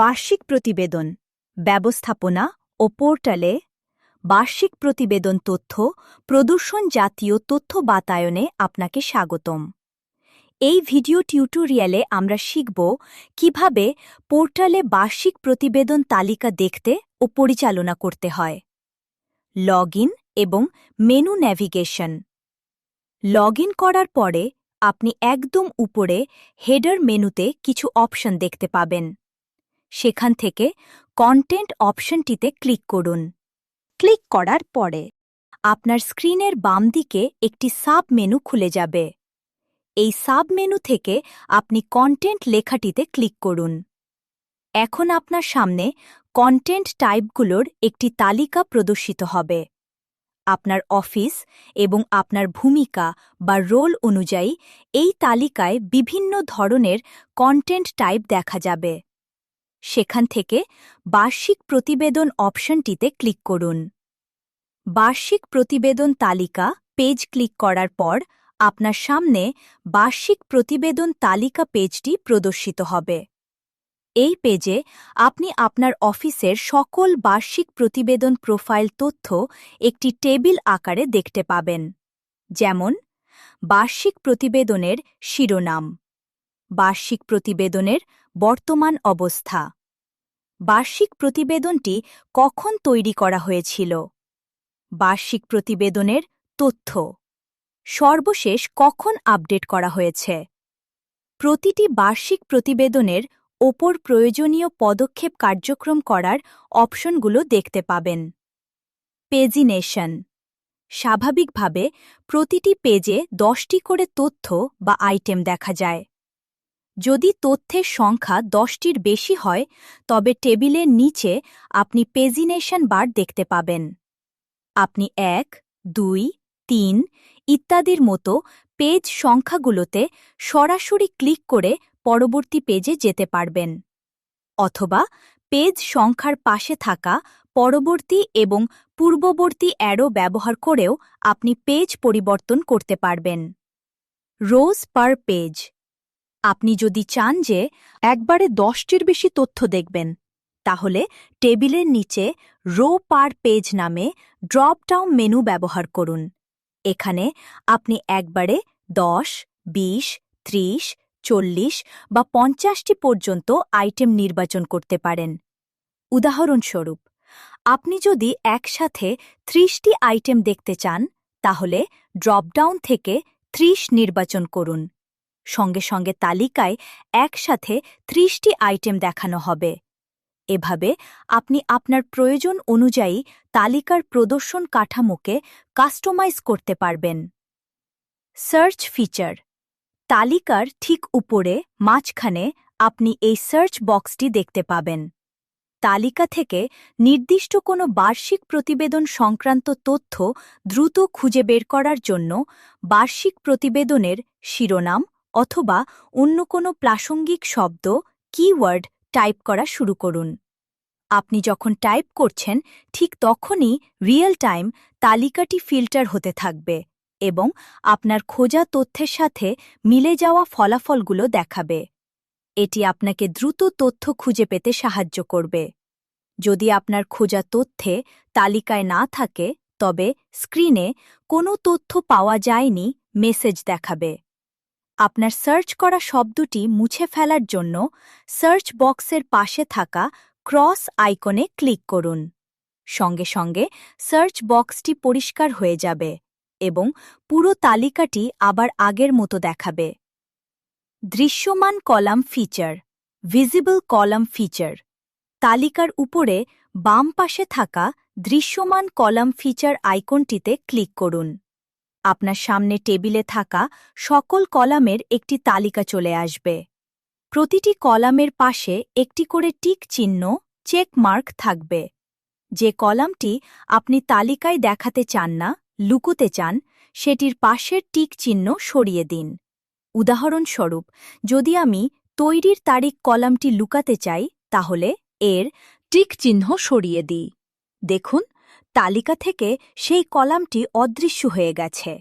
বার্ষিক প্রতিবেদন, ব্যবস্থাপনা ও পোর্টালে বার্ষিক প্রতিবেদন তথ্য প্রদর্শন জাতীয় তথ্য বাতায়নে আপনাকে স্বাগতম। এই ভিডিও টিউটোরিয়ালে আমরা শিখব কিভাবে পোর্টালে বার্ষিক প্রতিবেদন তালিকা দেখতে ও পরিচালনা করতে হয়। লগ ইন এবং মেনু ন্যাভিগেশন। লগ ইন করার পরে আপনি একদম উপরে হেডার মেনুতে কিছু অপশন দেখতে পাবেন। সেখান থেকে কন্টেন্ট অপশনটিতে ক্লিক করুন। ক্লিক করার পরে আপনার স্ক্রিনের বাম দিকে একটি সাব মেনু খুলে যাবে। এই সাব মেনু থেকে আপনি কন্টেন্ট লেখাটিতে ক্লিক করুন। এখন আপনার সামনে কন্টেন্ট টাইপগুলোর একটি তালিকা প্রদর্শিত হবে। আপনার অফিস এবং আপনার ভূমিকা বা রোল অনুযায়ী এই তালিকায় বিভিন্ন ধরনের কন্টেন্ট টাইপ দেখা যাবে। সেখান থেকে বার্ষিক প্রতিবেদন অপশনটিতে ক্লিক করুন। বার্ষিক প্রতিবেদন তালিকা পেজ ক্লিক করার পর আপনার সামনে বার্ষিক প্রতিবেদন তালিকা পেজটি প্রদর্শিত হবে। এই পেজে আপনি আপনার অফিসের সকল বার্ষিক প্রতিবেদন প্রোফাইল তথ্য একটি টেবিল আকারে দেখতে পাবেন, যেমন বার্ষিক প্রতিবেদনের শিরোনাম, বার্ষিক প্রতিবেদনের বর্তমান অবস্থা, বার্ষিক প্রতিবেদনটি কখন তৈরি করা হয়েছিল, বার্ষিক প্রতিবেদনের তথ্য, সর্বশেষ কখন আপডেট করা হয়েছে। প্রতিটি বার্ষিক প্রতিবেদনের ওপর প্রয়োজনীয় পদক্ষেপ কার্যক্রম করার অপশনগুলো দেখতে পাবেন। পেজিনেশন। স্বাভাবিকভাবে প্রতিটি পেজে 10টি করে তথ্য বা আইটেম দেখা যায়। যদি তথ্যের সংখ্যা 10টির বেশি হয় তবে টেবিলের নিচে আপনি পেজিনেশন বার দেখতে পাবেন। আপনি 1, 2, 3 ইত্যাদির মতো পেজ সংখ্যাগুলোতে সরাসরি ক্লিক করে পরবর্তী পেজে যেতে পারবেন, অথবা পেজ সংখ্যার পাশে থাকা পরবর্তী এবং পূর্ববর্তী অ্যারো ব্যবহার করেও আপনি পেজ পরিবর্তন করতে পারবেন। রোজ পার পেজ। আপনি যদি চান যে একবারে 10টির বেশি তথ্য দেখবেন, তাহলে টেবিলের নিচে রো পার পেজ নামে ড্রপ ডাউন মেনু ব্যবহার করুন। এখানে আপনি একবারে 10, 20, 30, 40 বা 50টি পর্যন্ত আইটেম নির্বাচন করতে পারেন। উদাহরণস্বরূপ, আপনি যদি একসাথে 30টি আইটেম দেখতে চান, তাহলে ড্রপডাউন থেকে 30 নির্বাচন করুন। সঙ্গে সঙ্গে তালিকায় একসাথে 30টি আইটেম দেখানো হবে। এভাবে আপনি আপনার প্রয়োজন অনুযায়ী তালিকার প্রদর্শন কাঠামোকে কাস্টমাইজ করতে পারবেন। Search feature. তালিকার ঠিক উপরে মাঝখানে আপনি এই সার্চ বক্সটি দেখতে পাবেন। তালিকা থেকে নির্দিষ্ট কোনো বার্ষিক প্রতিবেদন সংক্রান্ত তথ্য দ্রুত খুঁজে বের করার জন্য বার্ষিক প্রতিবেদনের শিরোনাম অথবা অন্য কোনো প্রাসঙ্গিক শব্দ, কিওয়ার্ড টাইপ করা শুরু করুন। আপনি যখন টাইপ করছেন ঠিক তখনই রিয়েল টাইম তালিকাটি ফিল্টার হতে থাকবে এবং আপনার খোঁজা তথ্যের সাথে মিলে যাওয়া ফলাফলগুলো দেখাবে। এটি আপনাকে দ্রুত তথ্য খুঁজে পেতে সাহায্য করবে। যদি আপনার খোঁজা তথ্যে তালিকায় না থাকে, তবে স্ক্রিনে কোনো তথ্য পাওয়া যায়নি মেসেজ দেখাবে। আপনার সার্চ করা শব্দটি মুছে ফেলার জন্য সার্চ বক্সের পাশে থাকা ক্রস আইকনে ক্লিক করুন। সঙ্গে সঙ্গে সার্চ বক্সটি পরিষ্কার হয়ে যাবে এবং পুরো তালিকাটি আবার আগের মতো দেখাবে। দৃশ্যমান column feature, visible column feature. তালিকার উপরে বাম পাশে থাকা দৃশ্যমান কলাম ফিচার আইকনটিতে ক্লিক করুন। আপনার সামনে টেবিলে থাকা সকল কলামের একটি তালিকা চলে আসবে। প্রতিটি কলামের পাশে একটি করে টিক চিহ্ন, চেক মার্ক থাকবে। যে কলামটি আপনি তালিকায় দেখাতে চান না, লুকোতে চান, সেটির পাশের টিক চিহ্ন সরিয়ে দিন। উদাহরণস্বরূপ, যদি আমি তৈরির তারিখ কলামটি লুকাতে চাই, তাহলে এর টিক চিহ্ন সরিয়ে দিই। দেখুন, তালিকা থেকে সেই কলামটি অদৃশ্য হয়ে গেছে।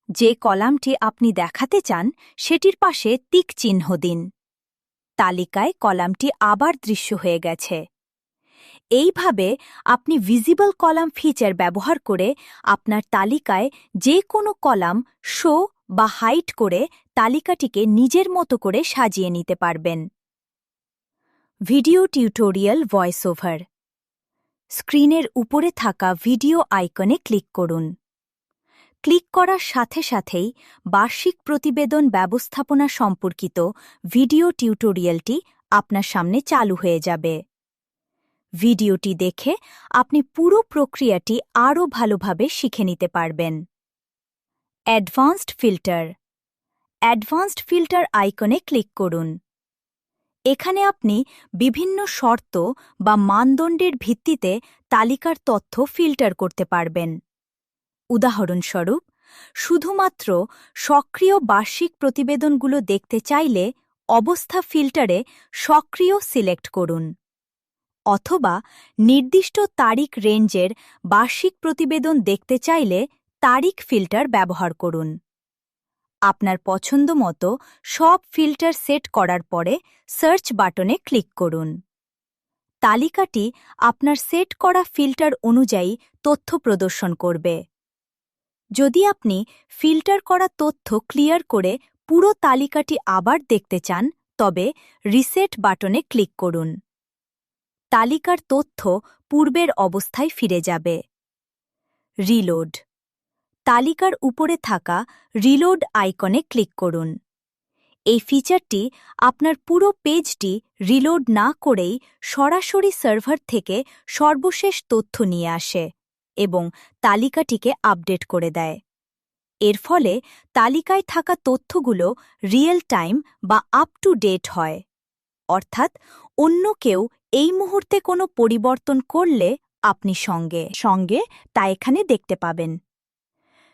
যে কলামটি আপনি দেখাতে চান, সেটির পাশে টিক চিহ্ন দিন। তালিকায় কলামটি আবার দৃশ্য হয়ে গেছে। এইভাবে আপনি ভিজিবল কলাম ফিচার ব্যবহার করে আপনার তালিকায় যে কোনো কলাম শো বা হাইড করে তালিকাটিকে নিজের মতো করে সাজিয়ে নিতে পারবেন। Video tutorial voice over. স্ক্রিনের উপরে থাকা ভিডিও আইকনে ক্লিক করুন। ক্লিক করার সাথে সাথেই বার্ষিক প্রতিবেদন ব্যবস্থাপনা সম্পর্কিত ভিডিও টিউটোরিয়ালটি আপনার সামনে চালু হয়ে যাবে। ভিডিওটি দেখে আপনি পুরো প্রক্রিয়াটি আরও ভালোভাবে শিখে নিতে পারবেন। Advanced filter. অ্যাডভান্সড ফিল্টার আইকনে ক্লিক করুন। এখানে আপনি বিভিন্ন শর্ত বা মানদণ্ডের ভিত্তিতে তালিকার তথ্য ফিল্টার করতে পারবেন। উদাহরণস্বরূপ, শুধুমাত্র সক্রিয় বার্ষিক প্রতিবেদনগুলো দেখতে চাইলে অবস্থা ফিল্টারে সক্রিয় সিলেক্ট করুন, অথবা নির্দিষ্ট তারিখ রেঞ্জের বার্ষিক প্রতিবেদন দেখতে চাইলে তারিখ ফিল্টার ব্যবহার করুন। আপনার পছন্দমতো সব ফিল্টার সেট করার পরে সার্চ বাটনে ক্লিক করুন। তালিকাটি আপনার সেট করা ফিল্টার অনুযায়ী তথ্য প্রদর্শন করবে। যদি আপনি ফিল্টার করা তথ্য ক্লিয়ার করে পুরো তালিকাটি আবার দেখতে চান, তবে রিসেট বাটনে ক্লিক করুন। তালিকার তথ্য পূর্বের অবস্থায় ফিরে যাবে। রিলোড। তালিকার উপরে থাকা রিলোড আইকনে ক্লিক করুন। এই ফিচারটি আপনার পুরো পেজটি রিলোড না করেই সরাসরি সার্ভার থেকে সর্বশেষ তথ্য নিয়ে আসে এবং তালিকাটিকে আপডেট করে দেয়। এর ফলে তালিকায় থাকা তথ্যগুলো রিয়েল টাইম বা আপ টু ডেট হয়, অর্থাৎ অন্য কেউ এই মুহূর্তে কোনো পরিবর্তন করলে আপনি সঙ্গে সঙ্গে তা এখানে দেখতে পাবেন।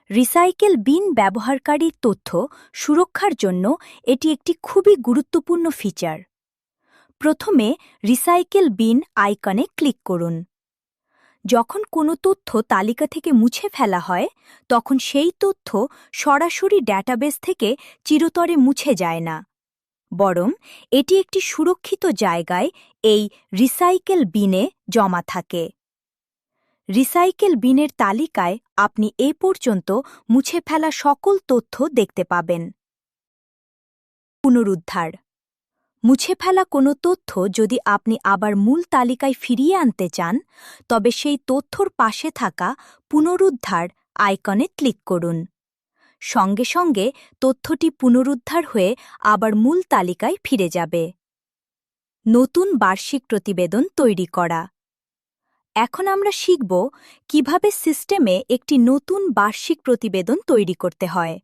রিসাইকেল বিন ব্যবহারকারীর তথ্য সুরক্ষার জন্য এটি একটি খুবই গুরুত্বপূর্ণ ফিচার। প্রথমে রিসাইকেল বিন আইকনে ক্লিক করুন। যখন কোনো তথ্য তালিকা থেকে মুছে ফেলা হয়, তখন সেই তথ্য সরাসরি ডেটাবেস থেকে চিরতরে মুছে যায় না, বরং এটি একটি সুরক্ষিত জায়গায় এই রিসাইকেল বিনে জমা থাকে। রিসাইকেল বিনের তালিকায় আপনি এ পর্যন্ত মুছে ফেলা সকল তথ্য দেখতে পাবেন। পুনরুদ্ধার। মুছে ফেলা কোনো তথ্য যদি আপনি আবার মূল তালিকায় ফিরিয়ে আনতে চান, তবে সেই তথ্যর পাশে থাকা পুনরুদ্ধার আইকনে ক্লিক করুন। সঙ্গে সঙ্গে তথ্যটি পুনরুদ্ধার হয়ে আবার মূল তালিকায় ফিরে যাবে। নতুন বার্ষিক প্রতিবেদন তৈরি করা। এখন আমরা শিখব কিভাবে সিস্টেমে একটি নতুন বার্ষিক প্রতিবেদন তৈরি করতে হয়।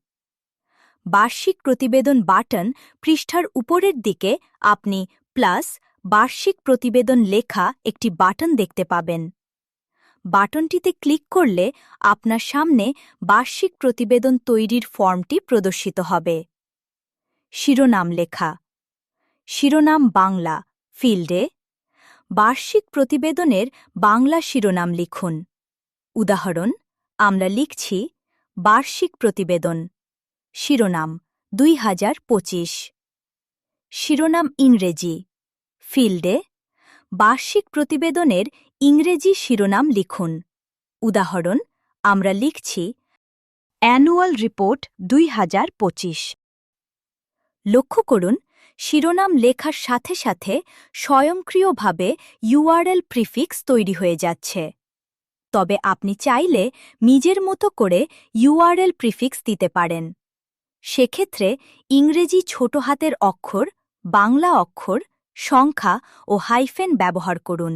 বার্ষিক প্রতিবেদন বাটন পৃষ্ঠার উপরের দিকে আপনি প্লাস বার্ষিক প্রতিবেদন লেখা একটি বাটন দেখতে পাবেন। বাটনটিতে ক্লিক করলে আপনার সামনে বার্ষিক প্রতিবেদন তৈরির ফর্মটি প্রদর্শিত হবে। শিরোনাম লেখা। শিরোনাম বাংলা ফিল্ডে বার্ষিক প্রতিবেদনের বাংলা শিরোনাম লিখুন। উদাহরণ, আমরা লিখছি বার্ষিক প্রতিবেদন, শিরোনাম 2025। শিরোনাম ইংরেজি ফিল্ডে বার্ষিক প্রতিবেদনের ইংরেজি শিরোনাম লিখুন। উদাহরণ, আমরা লিখছি অ্যানুয়াল রিপোর্ট 2025। লক্ষ্য করুন, শিরোনাম লেখার সাথে সাথে স্বয়ংক্রিয়ভাবে ইউআরএল প্রিফিক্স তৈরি হয়ে যাচ্ছে। তবে আপনি চাইলে নিজের মতো করে ইউআরএল প্রিফিক্স দিতে পারেন। সেক্ষেত্রে ইংরেজি ছোট হাতের অক্ষর, বাংলা অক্ষর, সংখ্যা ও হাইফেন ব্যবহার করুন।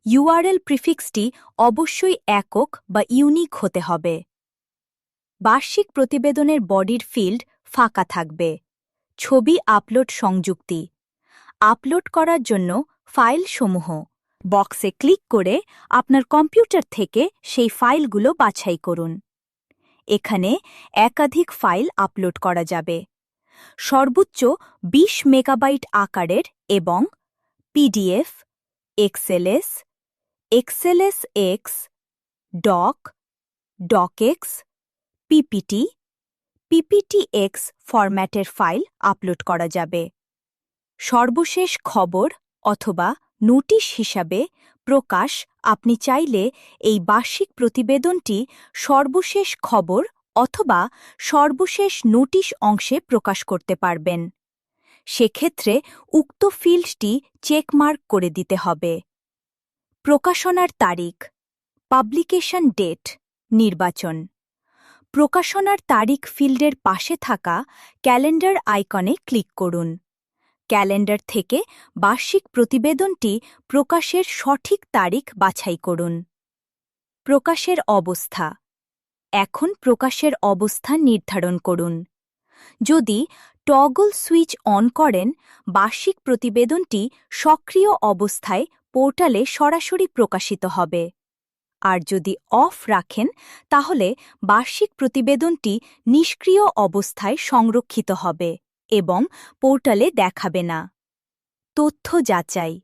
ইউআরএল প্রিফিক্সটি অবশ্যই একক বা ইউনিক হতে হবে। বার্ষিক প্রতিবেদনের বডির ফিল্ড ফাঁকা থাকবে। ছবি আপলোড সংযুক্তি। আপলোড করার জন্য ফাইলসমূহ বক্সে ক্লিক করে আপনার কম্পিউটার থেকে সেই ফাইলগুলো বাছাই করুন। এখানে একাধিক ফাইল আপলোড করা যাবে। সর্বোচ্চ 20 মেগাবাইট আকারের এবং PDF, XLS, XLSX, DOC, DOCX, PPT, PPTX ফরম্যাটের ফাইল আপলোড করা যাবে। সর্বশেষ খবর অথবা নোটিশ হিসাবে প্রকাশ আপনি চাইলে এই বার্ষিক প্রতিবেদনটি সর্বশেষ খবর অথবা সর্বশেষ নোটিশ অংশে প্রকাশ করতে পারবেন। সেক্ষেত্রে উক্ত ফিল্ডটি চেকমার্ক করে দিতে হবে। প্রকাশনার তারিখ, পাবলিকেশন ডেট, নির্বাচন। প্রকাশনার তারিখ ফিল্ডের পাশে থাকা ক্যালেন্ডার আইকনে ক্লিক করুন। ক্যালেন্ডার থেকে বার্ষিক প্রতিবেদনটি প্রকাশের সঠিক তারিখ বাছাই করুন। প্রকাশের অবস্থা। এখন প্রকাশের অবস্থান নির্ধারণ করুন। যদি টগল সুইচ অন করেন, বার্ষিক প্রতিবেদনটি সক্রিয় অবস্থায় পোর্টালে সরাসরি প্রকাশিত হবে। আর যদি অফ রাখেন, তাহলে বার্ষিক প্রতিবেদনটি নিষ্ক্রিয় অবস্থায় সংরক্ষিত হবে এবং পোর্টালে দেখাবে না। তথ্য যাচাই।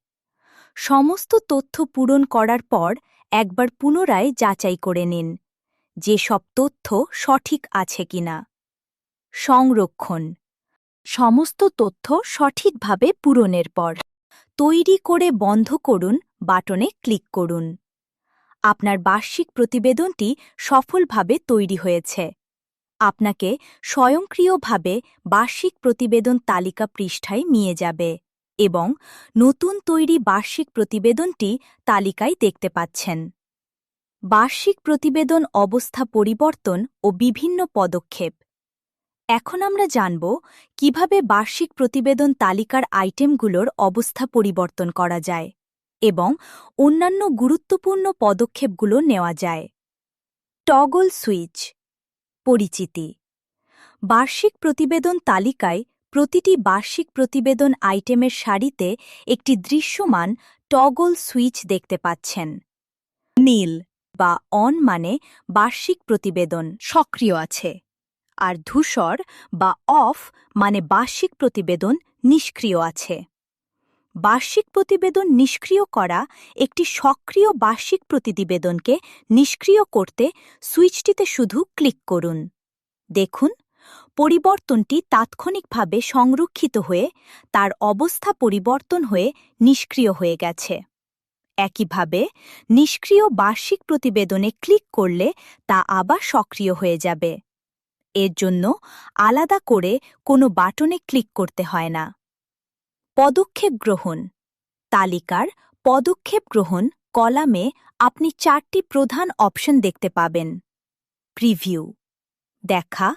সমস্ত তথ্য পূরণ করার পর একবার পুনরায় যাচাই করে নিন যে সব তথ্য সঠিক আছে কিনা। সংরক্ষণ। সমস্ত তথ্য সঠিকভাবে পূরণের পর তৈরি করে বন্ধ করুন বাটনে ক্লিক করুন। আপনার বার্ষিক প্রতিবেদনটি সফলভাবে তৈরি হয়েছে। আপনাকে স্বয়ংক্রিয়ভাবে বার্ষিক প্রতিবেদন তালিকা পৃষ্ঠায় নিয়ে যাবে এবং নতুন তৈরি বার্ষিক প্রতিবেদনটি তালিকায় দেখতে পাচ্ছেন। বার্ষিক প্রতিবেদন অবস্থা পরিবর্তন ও বিভিন্ন পদক্ষেপ। এখন আমরা জানব কিভাবে বার্ষিক প্রতিবেদন তালিকার আইটেমগুলোর অবস্থা পরিবর্তন করা যায় এবং অন্যান্য গুরুত্বপূর্ণ পদক্ষেপগুলো নেওয়া যায়। Toggle switch. পরিচিতি। বার্ষিক প্রতিবেদন তালিকায় প্রতিটি বার্ষিক প্রতিবেদন আইটেমের সারিতে একটি দৃশ্যমান টগল সুইচ দেখতে পাচ্ছেন। নীল বা অন মানে বার্ষিক প্রতিবেদন সক্রিয় আছে, আর ধূসর বা অফ মানে বার্ষিক প্রতিবেদন নিষ্ক্রিয় আছে। বার্ষিক প্রতিবেদন নিষ্ক্রিয় করা একটি সক্রিয় বার্ষিক প্রতিবেদনকে নিষ্ক্রিয় করতে সুইচটিতে শুধু ক্লিক করুন। দেখুন, পরিবর্তনটি তাৎক্ষণিকভাবে সংরক্ষিত হয়ে তার অবস্থা পরিবর্তন হয়ে নিষ্ক্রিয় হয়ে গেছে। একইভাবে নিষ্ক্রিয় বার্ষিক প্রতিবেদনে ক্লিক করলে তা আবার সক্রিয় হয়ে যাবে। এর জন্য আলাদা করে কোনো বাটনে ক্লিক করতে হয় না। পদক্ষেপ গ্রহণ। তালিকার পদক্ষেপ গ্রহণ কলামে আপনি 4টি প্রধান অপশন দেখতে পাবেন। প্রিভিউ। দেখা।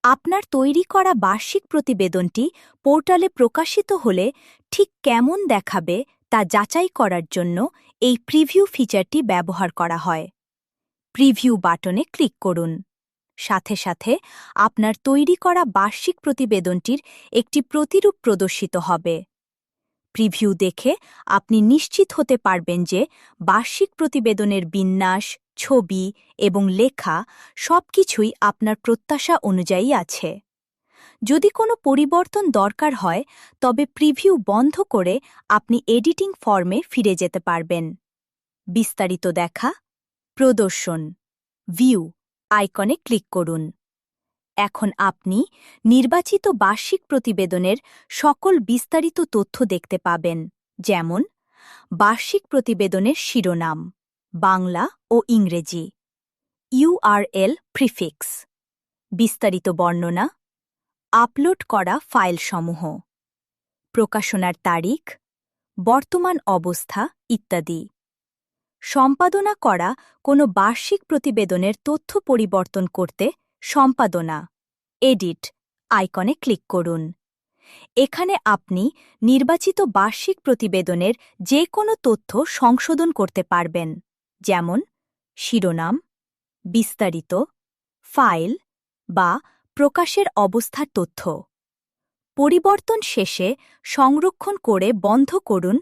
আপনার তৈরি করা বার্ষিক প্রতিবেদনটি পোর্টালে প্রকাশিত হলে ঠিক কেমন দেখাবে তা যাচাই করার জন্য এই প্রিভিউ ফিচারটি ব্যবহার করা হয়। প্রিভিউ বাটনে ক্লিক করুন। সাথে সাথে আপনার তৈরি করা বার্ষিক প্রতিবেদনটির একটি প্রতিরূপ প্রদর্শিত হবে। প্রিভিউ দেখে আপনি নিশ্চিত হতে পারবেন যে বার্ষিক প্রতিবেদনের বিন্যাস, ছবি এবং লেখা সবকিছুই আপনার প্রত্যাশা অনুযায়ী আছে। যদি কোনো পরিবর্তন দরকার হয়, তবে প্রিভিউ বন্ধ করে আপনি এডিটিং ফর্মে ফিরে যেতে পারবেন। বিস্তারিত দেখা। প্রদর্শন। ভিউ আইকনে ক্লিক করুন। এখন আপনি নির্বাচিত বার্ষিক প্রতিবেদনের সকল বিস্তারিত তথ্য দেখতে পাবেন, যেমন বার্ষিক প্রতিবেদনের শিরোনাম বাংলা ও ইংরেজি, ইউআরএল প্রিফিক্স, বিস্তারিত বর্ণনা, আপলোড করা ফাইলসমূহ, প্রকাশনার তারিখ, বর্তমান অবস্থা ইত্যাদি। সম্পাদনা করা কোনো বার্ষিক প্রতিবেদনের তথ্য পরিবর্তন করতে সম্পাদনা এডিট আইকনে ক্লিক করুন। এখানে আপনি নির্বাচিত বার্ষিক প্রতিবেদনের যে কোনো তথ্য সংশোধন করতে পারবেন, যেমন শিরোনাম, বিস্তারিত, ফাইল বা প্রকাশের অবস্থার তথ্য। পরিবর্তন শেষে সংরক্ষণ করে বন্ধ করুন।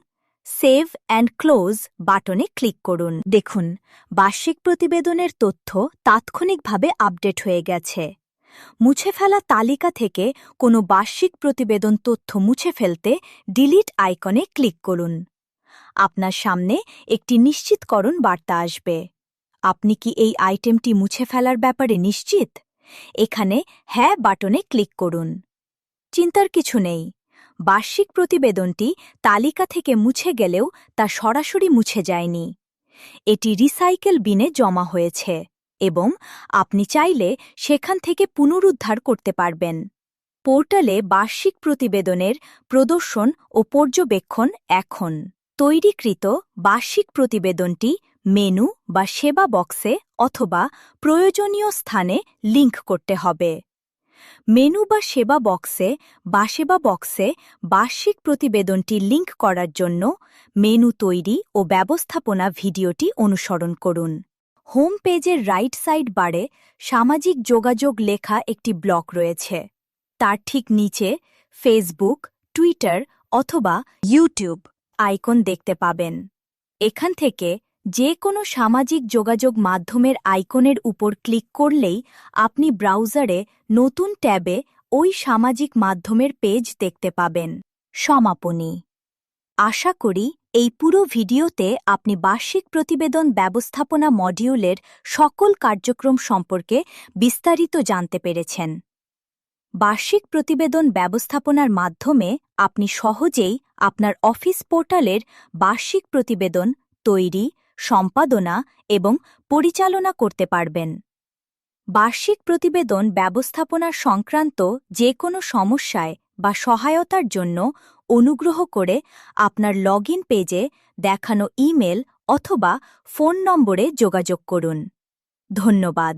সেভ অ্যান্ড ক্লোজ বাটনে ক্লিক করুন। দেখুন, বার্ষিক প্রতিবেদনের তথ্য তাৎক্ষণিকভাবে আপডেট হয়ে গেছে। মুছে ফেলা তালিকা থেকে কোনো বার্ষিক প্রতিবেদন তথ্য মুছে ফেলতে ডিলিট আইকনে ক্লিক করুন। আপনার সামনে একটি নিশ্চিতকরণ বার্তা আসবে। আপনি কি এই আইটেমটি মুছে ফেলার ব্যাপারে নিশ্চিত? এখানে হ্যাঁ বাটনে ক্লিক করুন। চিন্তার কিছু নেই, বার্ষিক প্রতিবেদনটি তালিকা থেকে মুছে গেলেও তা সরাসরি মুছে যায়নি। এটি রিসাইকেল বিনে জমা হয়েছে এবং আপনি চাইলে সেখান থেকে পুনরুদ্ধার করতে পারবেন। পোর্টালে বার্ষিক প্রতিবেদনের প্রদর্শন ও পর্যবেক্ষণ এখন তৈরিকৃত বার্ষিক প্রতিবেদনটি মেনু বা সেবা বক্সে অথবা প্রয়োজনীয় স্থানে লিঙ্ক করতে হবে। মেনু বা সেবা বক্সে বার্ষিক প্রতিবেদনটি লিঙ্ক করার জন্য মেনু তৈরি ও ব্যবস্থাপনা ভিডিওটি অনুসরণ করুন। হোম পেজের রাইট সাইড বারে সামাজিক যোগাযোগ লেখা একটি ব্লক রয়েছে। তার ঠিক নিচে ফেসবুক, টুইটার অথবা ইউটিউব আইকন দেখতে পাবেন। এখান থেকে যে কোনো সামাজিক যোগাযোগ মাধ্যমের আইকনের উপর ক্লিক করলেই আপনি ব্রাউজারে নতুন ট্যাবে ওই সামাজিক মাধ্যমের পেজ দেখতে পাবেন। সমাপনী। আশা করি এই পুরো ভিডিওতে আপনি বার্ষিক প্রতিবেদন ব্যবস্থাপনা মডিউলের সকল কার্যক্রম সম্পর্কে বিস্তারিত জানতে পেরেছেন। বার্ষিক প্রতিবেদন ব্যবস্থাপনার মাধ্যমে আপনি সহজেই আপনার অফিস পোর্টালের বার্ষিক প্রতিবেদন তৈরি, সম্পাদনা এবং পরিচালনা করতে পারবেন। বার্ষিক প্রতিবেদন ব্যবস্থাপনা সংক্রান্ত যে কোনো সমস্যায় বা সহায়তার জন্য অনুগ্রহ করে আপনার লগইন পেজে দেখানো ইমেল অথবা ফোন নম্বরে যোগাযোগ করুন। ধন্যবাদ।